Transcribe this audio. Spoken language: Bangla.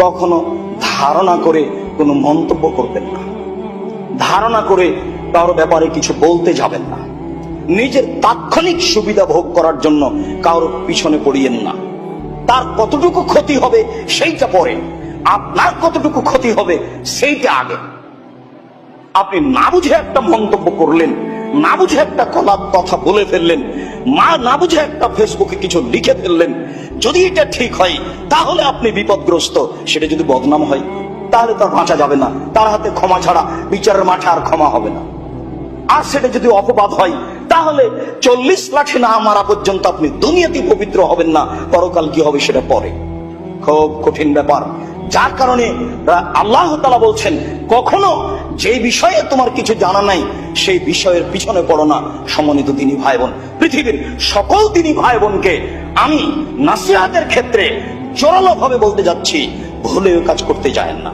কখনো ধারণা করে কোনো মন্তব্য করবেন না, ধারণা করে কারো ব্যাপারে কিছু বলতে যাবেন না, নিজের তাৎক্ষণিক সুবিধা ভোগ করার জন্য কারোর পিছনে পড়িয়েন না। তার কতটুকু ক্ষতি হবে সেইটা পরে, আপনার কতটুকু ক্ষতি হবে সেইটা আগে। আপনি না বুঝে একটা মন্তব্য করলেন, না বুঝে একটা কথা বলে ফেললেন, না বুঝে একটা ফেসবুকে কিছু লিখে ফেললেন, যদি এটা ঠিক হয় তাহলে আপনি বিপদগ্রস্ত। সেটা যদি বদনাম হয় তাহলে তার বাঁচা যাবে না, তার হাতে ক্ষমা ছাড়া বিচারের মাঠে আর ক্ষমা হবে না। আর সেটা যদি অপবাদ হয় তাহলে 40 লাঠি না মারা পর্যন্ত আপনি দুনিয়াতে পবিত্র হবেন না, পরকাল কি হবে সেটা পরে। খুব কঠিন ব্যাপার, যার কারণে আল্লাহ তাআলা বলছেন কখনো যে বিষয়ে তোমার কিছু জানা নাই সেই বিষয়ের পিছনে পড়ো না। সম্মানিত দিনী ভাই বোন, পৃথিবীর সকল দিনী ভাই বোনকে আমি নাসিহাতের ক্ষেত্রে জোরালো ভাবে বলতে যাচ্ছি, ভুলেও কাজ করতে যায়েন না।